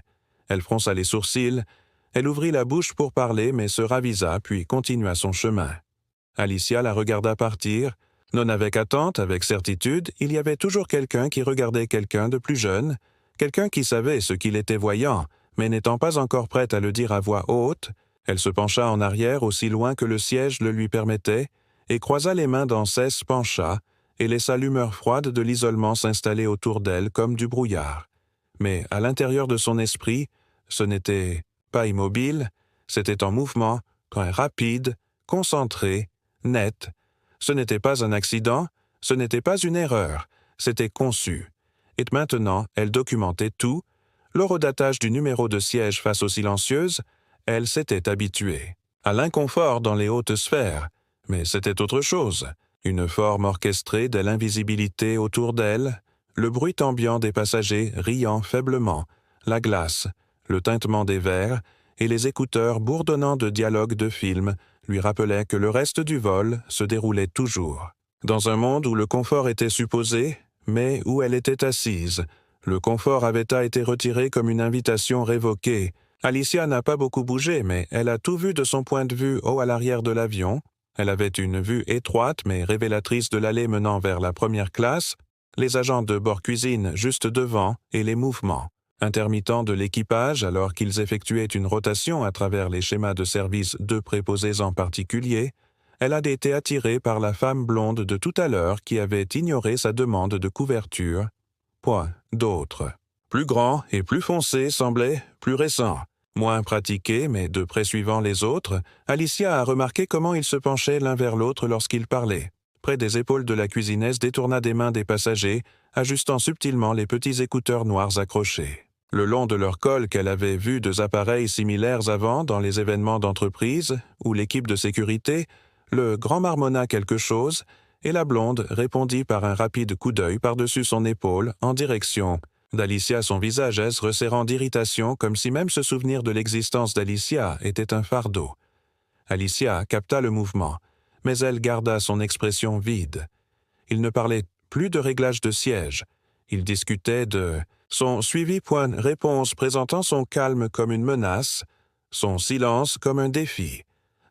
[SPEAKER 1] Elle fronça les sourcils. Elle ouvrit la bouche pour parler, mais se ravisa, puis continua son chemin. Alicia la regarda partir. Non avec attente, avec certitude, il y avait toujours quelqu'un qui regardait quelqu'un de plus jeune, quelqu'un qui savait ce qu'il était voyant, mais n'étant pas encore prête à le dire à voix haute, elle se pencha en arrière aussi loin que le siège le lui permettait, et croisa les mains dans cesse pencha, et laissa l'humeur froide de l'isolement s'installer autour d'elle comme du brouillard. Mais à l'intérieur de son esprit, ce n'était pas immobile, c'était en mouvement, rapide, concentré, net. Ce n'était pas un accident, ce n'était pas une erreur, c'était conçu. Et maintenant, elle documentait tout. L'horodatage du numéro de siège face aux silencieuses, elle s'était habituée. À l'inconfort dans les hautes sphères, mais c'était autre chose. Une forme orchestrée de l'invisibilité autour d'elle, le bruit ambiant des passagers riant faiblement, la glace, le tintement des verres et les écouteurs bourdonnant de dialogues de films lui rappelaient que le reste du vol se déroulait toujours. Dans un monde où le confort était supposé, mais où elle était assise, le confort avait été retiré comme une invitation révoquée. Alicia n'a pas beaucoup bougé, mais elle a tout vu de son point de vue haut à l'arrière de l'avion. Elle avait une vue étroite mais révélatrice de l'allée menant vers la première classe, les agents de bord cuisine juste devant et les mouvements intermittents de l'équipage alors qu'ils effectuaient une rotation à travers les schémas de service deux préposés en particulier. Elle a été attirée par la femme blonde de tout à l'heure qui avait ignoré sa demande de couverture. Point d'autre. Plus grand et plus foncé semblait plus récent. Moins pratiqué, mais de près suivant les autres, Alicia a remarqué comment ils se penchaient l'un vers l'autre lorsqu'ils parlaient. Près des épaules de la cuisinesse détourna des mains des passagers, ajustant subtilement les petits écouteurs noirs accrochés. Le long de leur col qu'elle avait vu deux appareils similaires avant dans les événements d'entreprise, ou l'équipe de sécurité, le grand marmonna quelque chose, et la blonde répondit par un rapide coup d'œil par-dessus son épaule en direction d'Alicia, son visage resserrant d'irritation comme si même se souvenir de l'existence d'Alicia était un fardeau. Alicia capta le mouvement, mais elle garda son expression vide. Il ne parlait plus de réglage de siège. Il discutait de son suivi point-réponse présentant son calme comme une menace, son silence comme un défi,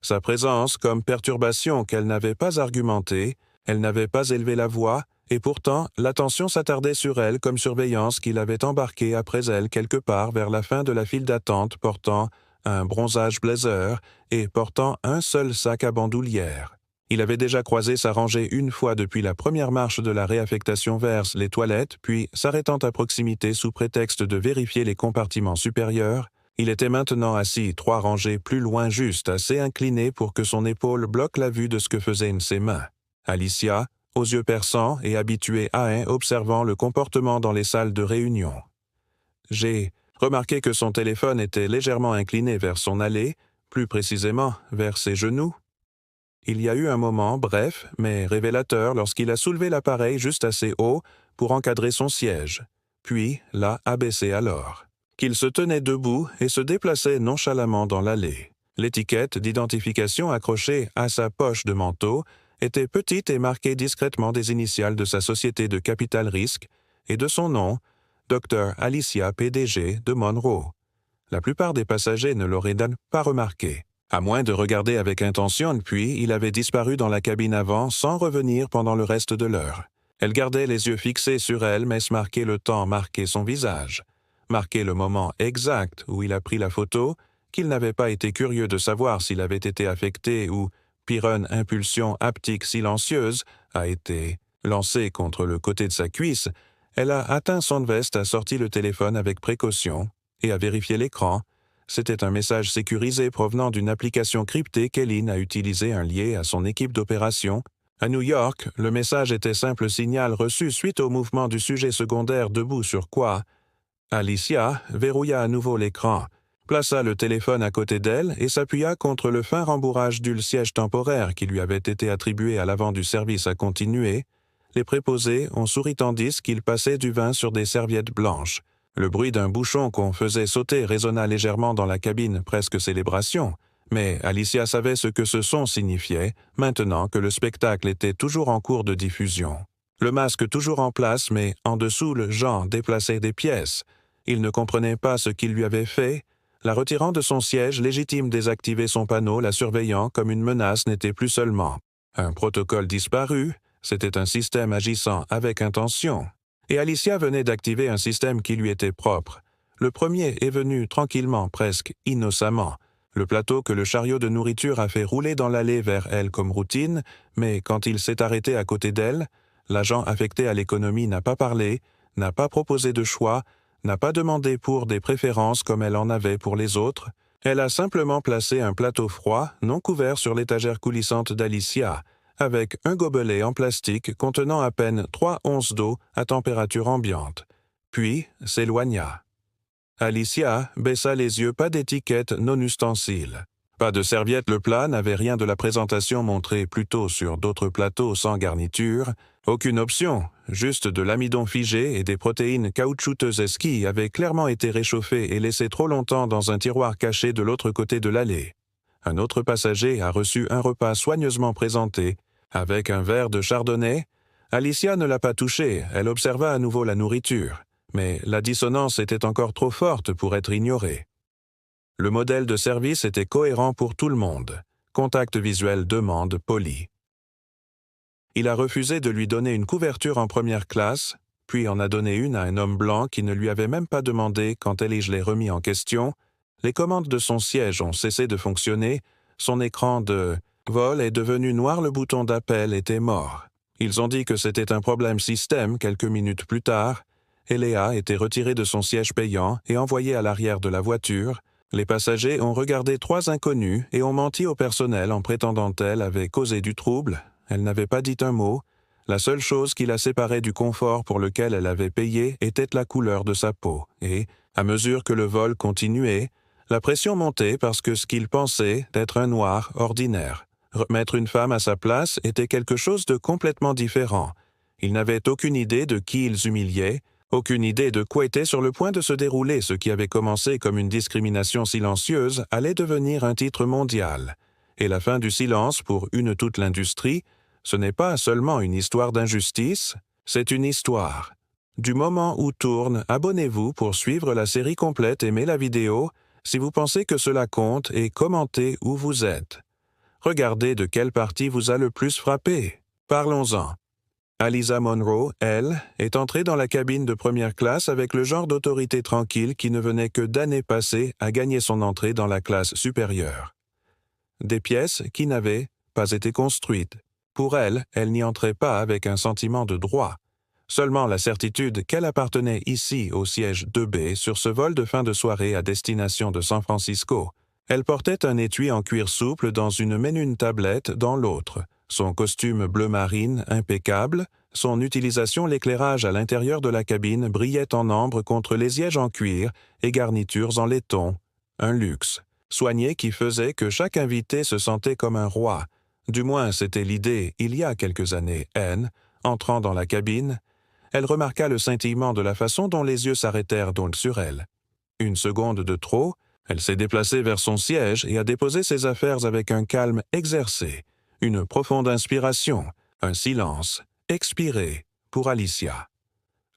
[SPEAKER 1] sa présence comme perturbation qu'elle n'avait pas argumentée, elle n'avait pas élevé la voix, et pourtant l'attention s'attardait sur elle comme surveillance qu'il avait embarquée après elle quelque part vers la fin de la file d'attente portant un bronzage blazer et portant un seul sac à bandoulière. Il avait déjà croisé sa rangée une fois depuis la première marche de la réaffectation vers les toilettes, puis, s'arrêtant à proximité sous prétexte de vérifier les compartiments supérieurs, il était maintenant assis 3 rangées plus loin juste assez incliné pour que son épaule bloque la vue de ce que faisaient une de ses mains. Alicia, aux yeux perçants et habituée à observant le comportement dans les salles de réunion. J'ai remarqué que son téléphone était légèrement incliné vers son allée, plus précisément vers ses genoux. Il y a eu un moment bref, mais révélateur lorsqu'il a soulevé l'appareil juste assez haut pour encadrer son siège, puis l'a abaissé alors. Qu'il se tenait debout et se déplaçait nonchalamment dans l'allée. L'étiquette d'identification accrochée à sa poche de manteau était petite et marquée discrètement des initiales de sa société de capital risque et de son nom, Dr. Alicia PDG de Monroe. La plupart des passagers ne l'auraient pas remarqué. À moins de regarder avec intention, puis il avait disparu dans la cabine avant sans revenir pendant le reste de l'heure. Elle gardait les yeux fixés sur elle, mais marquait le temps, marquait son visage, marquait le moment exact où il a pris la photo, qu'il n'avait pas été curieux de savoir s'il avait été affecté ou, pire, une impulsion haptique silencieuse a été lancée contre le côté de sa cuisse. Elle a atteint son veste, a sorti le téléphone avec précaution et a vérifié l'écran. C'était un message sécurisé provenant d'une application cryptée qu'Eileen a utilisée lié à son équipe d'opération. À New York, le message était simple signal reçu suite au mouvement du sujet secondaire debout sur quoi Alicia verrouilla à nouveau l'écran, plaça le téléphone à côté d'elle et s'appuya contre le fin rembourrage du siège temporaire qui lui avait été attribué à l'avant du service à continuer. Les préposés ont souri tandis qu'ils passaient du vin sur des serviettes blanches. Le bruit d'un bouchon qu'on faisait sauter résonna légèrement dans la cabine, presque célébration. Mais Alicia savait ce que ce son signifiait, maintenant que le spectacle était toujours en cours de diffusion. Le masque toujours en place, mais en dessous, le Jean déplaçait des pièces. Il ne comprenait pas ce qu'il lui avait fait. La retirant de son siège, légitime désactiver son panneau, la surveillant comme une menace n'était plus seulement un protocole disparu, c'était un système agissant avec intention. Et Alicia venait d'activer un système qui lui était propre. Le premier est venu tranquillement, presque innocemment. Le plateau que le chariot de nourriture a fait rouler dans l'allée vers elle comme routine, mais quand il s'est arrêté à côté d'elle, l'agent affecté à l'économie n'a pas parlé, n'a pas proposé de choix, n'a pas demandé pour des préférences comme elle en avait pour les autres. Elle a simplement placé un plateau froid, non couvert sur l'étagère coulissante d'Alicia, avec un gobelet en plastique contenant à peine 3 onces d'eau à température ambiante, puis s'éloigna. Alicia baissa les yeux, pas d'étiquette non ustensile. Pas de serviette, le plat n'avait rien de la présentation montrée plus tôt sur d'autres plateaux sans garniture. Aucune option, juste de l'amidon figé et des protéines caoutchouteuses qui avaient clairement été réchauffées et laissées trop longtemps dans un tiroir caché de l'autre côté de l'allée. Un autre passager a reçu un repas soigneusement présenté, avec un verre de chardonnay. Alicia ne l'a pas touché, elle observa à nouveau la nourriture, mais la dissonance était encore trop forte pour être ignorée. Le modèle de service était cohérent pour tout le monde. Contact visuel demande poli. Il a refusé de lui donner une couverture en première classe, puis en a donné une à un homme blanc qui ne lui avait même pas demandé quand elle et je l'ai remis en question. Les commandes de son siège ont cessé de fonctionner, son écran de vol est devenu noir, le bouton d'appel était mort. Ils ont dit que c'était un problème système quelques minutes plus tard, et Léa était retirée de son siège payant et envoyée à l'arrière de la voiture. Les passagers ont regardé 3 inconnus et ont menti au personnel en prétendant qu'elle avait causé du trouble. Elle n'avait pas dit un mot. La seule chose qui la séparait du confort pour lequel elle avait payé était la couleur de sa peau. Et, à mesure que le vol continuait, la pression montait parce que ce qu'il pensait d'être un noir ordinaire. Remettre une femme à sa place était quelque chose de complètement différent. Ils n'avaient aucune idée de qui ils humiliaient, aucune idée de quoi était sur le point de se dérouler. Ce qui avait commencé comme une discrimination silencieuse allait devenir un titre mondial. Et la fin du silence pour toute l'industrie, ce n'est pas seulement une histoire d'injustice, c'est une histoire. Du moment où tourne, abonnez-vous pour suivre la série complète, aimez la vidéo, si vous pensez que cela compte, et commentez où vous êtes. Regardez de quelle partie vous a le plus frappé. Parlons-en. Aliza Monroe, elle, est entrée dans la cabine de première classe avec le genre d'autorité tranquille qui ne venait que d'années passées à gagner son entrée dans la classe supérieure. Des pièces qui n'avaient pas été construites. Pour elle, elle n'y entrait pas avec un sentiment de droit. Seulement la certitude qu'elle appartenait ici au siège 2B sur ce vol de fin de soirée à destination de San Francisco. Elle portait un étui en cuir souple dans une main, une tablette dans l'autre. Son costume bleu marine impeccable, son utilisation, l'éclairage à l'intérieur de la cabine brillait en ambre contre les sièges en cuir et garnitures en laiton. Un luxe soigné qui faisait que chaque invité se sentait comme un roi. Du moins, c'était l'idée il y a quelques années. Anne, entrant dans la cabine, elle remarqua le scintillement de la façon dont les yeux s'arrêtèrent donc sur elle. Une seconde de trop, elle s'est déplacée vers son siège et a déposé ses affaires avec un calme exercé. Une profonde inspiration, un silence, expiré, pour Alicia.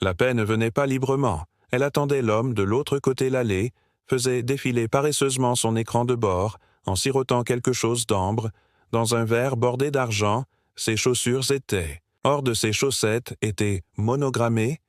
[SPEAKER 1] La paix ne venait pas librement. Elle attendait l'homme de l'autre côté l'allée, faisait défiler paresseusement son écran de bord, en sirotant quelque chose d'ambre, dans un verre bordé d'argent, ses chaussures étaient. Hors de ses chaussettes étaient monogrammées.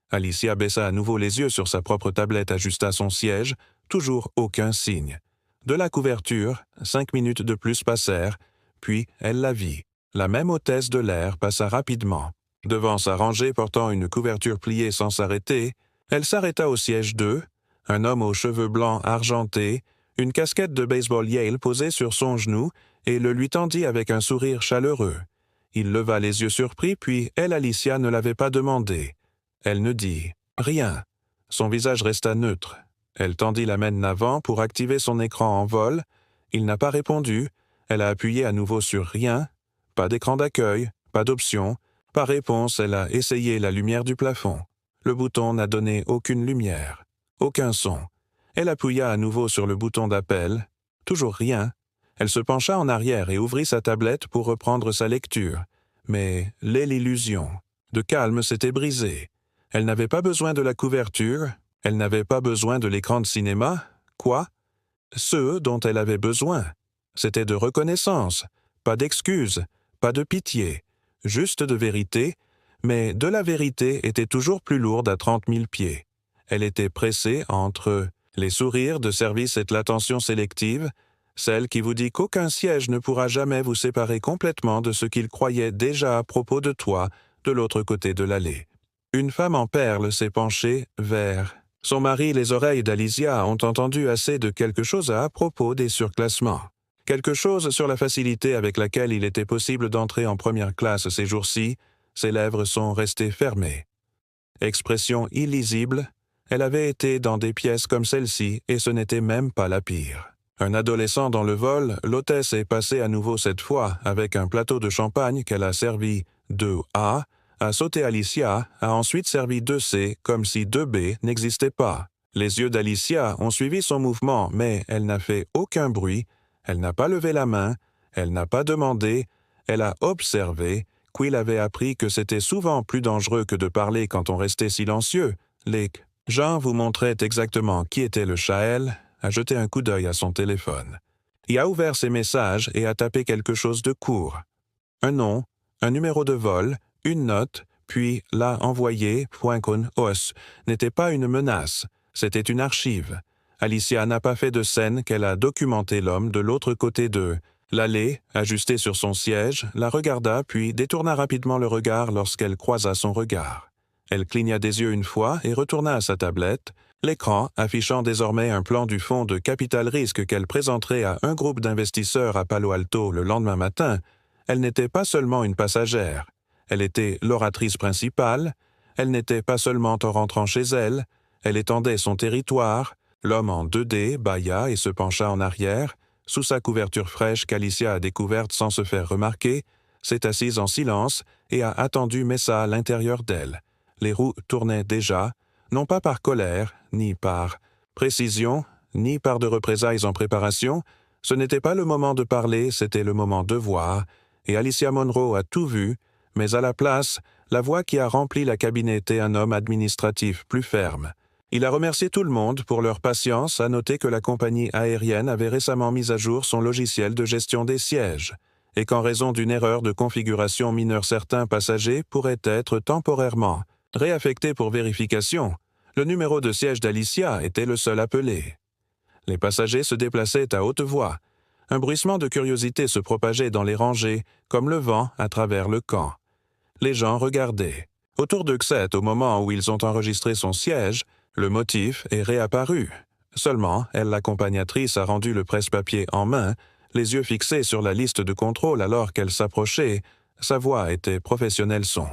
[SPEAKER 1] Alicia baissa à nouveau les yeux sur sa propre tablette, ajusta son siège, toujours aucun signe. De la couverture, 5 minutes de plus passèrent, puis elle la vit. La même hôtesse de l'air passa rapidement. Devant sa rangée portant une couverture pliée sans s'arrêter, elle s'arrêta au siège 2, un homme aux cheveux blancs argentés, une casquette de baseball Yale posée sur son genou, et le lui tendit avec un sourire chaleureux. Il leva les yeux surpris, puis elle, Alicia, ne l'avait pas demandé. Elle ne dit rien. Son visage resta neutre. Elle tendit la main d'avant pour activer son écran en vol. Il n'a pas répondu. Elle a appuyé à nouveau sur rien. Pas d'écran d'accueil, pas d'option. Par réponse, elle a essayé la lumière du plafond. Le bouton n'a donné aucune lumière, aucun son. Elle appuya à nouveau sur le bouton d'appel. Toujours rien. Elle se pencha en arrière et ouvrit sa tablette pour reprendre sa lecture. Mais l'illusion de calme s'était brisée. Elle n'avait pas besoin de la couverture, elle n'avait pas besoin de l'écran de cinéma. Quoi? Ce dont elle avait besoin, c'était de reconnaissance, pas d'excuses, pas de pitié, juste de vérité, mais de la vérité était toujours plus lourde à 30 000 pieds. Elle était pressée entre les sourires de service et de l'attention sélective, celle qui vous dit qu'aucun siège ne pourra jamais vous séparer complètement de ce qu'il croyait déjà à propos de toi de l'autre côté de l'allée. Une femme en perles s'est penchée vers son mari. Les oreilles d'Alicia ont entendu assez de quelque chose à propos des surclassements. Quelque chose sur la facilité avec laquelle il était possible d'entrer en première classe ces jours-ci. Ses lèvres sont restées fermées. Expression illisible, elle avait été dans des pièces comme celle-ci et ce n'était même pas la pire. Un adolescent dans le vol, l'hôtesse est passée à nouveau cette fois avec un plateau de champagne qu'elle a servi 2A, a sauté Alicia, a ensuite servi 2C comme si 2B n'existait pas. Les yeux d'Alicia ont suivi son mouvement, mais elle n'a fait aucun bruit, elle n'a pas levé la main, elle n'a pas demandé, elle a observé. Quill avait appris que c'était souvent plus dangereux que de parler quand on restait silencieux. Les gens vous montraient exactement qui était le Chael, a jeté un coup d'œil à son téléphone. Il a ouvert ses messages et a tapé quelque chose de court. Un nom, un numéro de vol, une note, puis l'a envoyé, .os, n'était pas une menace, c'était une archive. Alicia n'a pas fait de scène qu'elle a documenté l'homme de l'autre côté d'eux. L'allée, ajustée sur son siège, la regarda puis détourna rapidement le regard lorsqu'elle croisa son regard. Elle cligna des yeux une fois et retourna à sa tablette, l'écran affichant désormais un plan du fonds de capital risque qu'elle présenterait à un groupe d'investisseurs à Palo Alto le lendemain matin. Elle n'était pas seulement une passagère, elle était l'oratrice principale, elle n'était pas seulement en rentrant chez elle, elle étendait son territoire. L'homme en 2D bâilla et se pencha en arrière, sous sa couverture fraîche qu'Alicia a découverte sans se faire remarquer, s'est assise en silence et a attendu Messa à l'intérieur d'elle. Les roues tournaient déjà, non pas par colère, ni par précision, ni par de représailles en préparation. Ce n'était pas le moment de parler, c'était le moment de voir, et Alicia Monroe a tout vu, mais à la place, la voix qui a rempli la cabine était un homme administratif plus ferme. Il a remercié tout le monde pour leur patience, a noté que la compagnie aérienne avait récemment mis à jour son logiciel de gestion des sièges, et qu'en raison d'une erreur de configuration mineure, certains passagers pourraient être temporairement réaffectés pour vérification. Le numéro de siège d'Alicia était le seul appelé. Les passagers se déplaçaient à haute voix. Un bruissement de curiosité se propageait dans les rangées, comme le vent à travers le camp. Les gens regardaient. Autour de Xet, au moment où ils ont enregistré son siège, le motif est réapparu. Seulement, elle, l'accompagnatrice, a rendu le presse-papier en main, les yeux fixés sur la liste de contrôle alors qu'elle s'approchait. Sa voix était professionnelle son.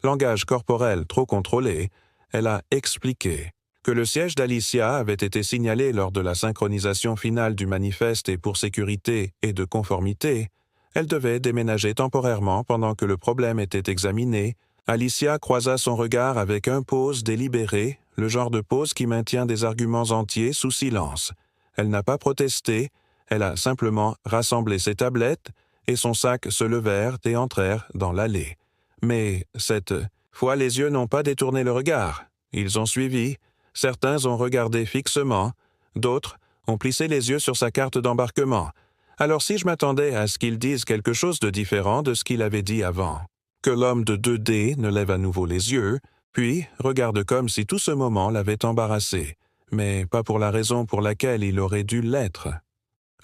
[SPEAKER 1] Langage corporel trop contrôlé, elle a expliqué que le siège d'Alicia avait été signalé lors de la synchronisation finale du manifeste et pour sécurité et de conformité. Elle devait déménager temporairement pendant que le problème était examiné. Alicia croisa son regard avec un pause délibéré, le genre de pause qui maintient des arguments entiers sous silence. Elle n'a pas protesté, elle a simplement rassemblé ses tablettes, et son sac se levèrent et entrèrent dans l'allée. Mais cette fois les yeux n'ont pas détourné le regard. Ils ont suivi, certains ont regardé fixement, d'autres ont plissé les yeux sur sa carte d'embarquement. Alors si je m'attendais à ce qu'il dise quelque chose de différent de ce qu'il avait dit avant, que l'homme de 2D ne lève à nouveau les yeux, puis regarde comme si tout ce moment l'avait embarrassé, mais pas pour la raison pour laquelle il aurait dû l'être.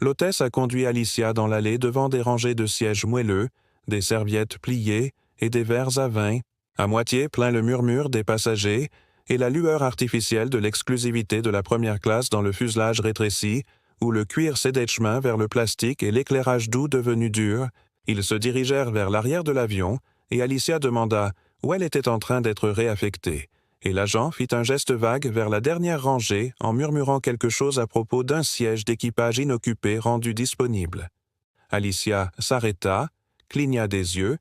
[SPEAKER 1] L'hôtesse a conduit Alicia dans l'allée devant des rangées de sièges moelleux, des serviettes pliées et des verres à vin, à moitié plein le murmure des passagers et la lueur artificielle de l'exclusivité de la première classe dans le fuselage rétréci, où le cuir cédait de chemin vers le plastique et l'éclairage doux devenu dur. Ils se dirigèrent vers l'arrière de l'avion et Alicia demanda où elle était en train d'être réaffectée. Et l'agent fit un geste vague vers la dernière rangée en murmurant quelque chose à propos d'un siège d'équipage inoccupé rendu disponible. Alicia s'arrêta, cligna des yeux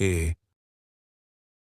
[SPEAKER 1] et,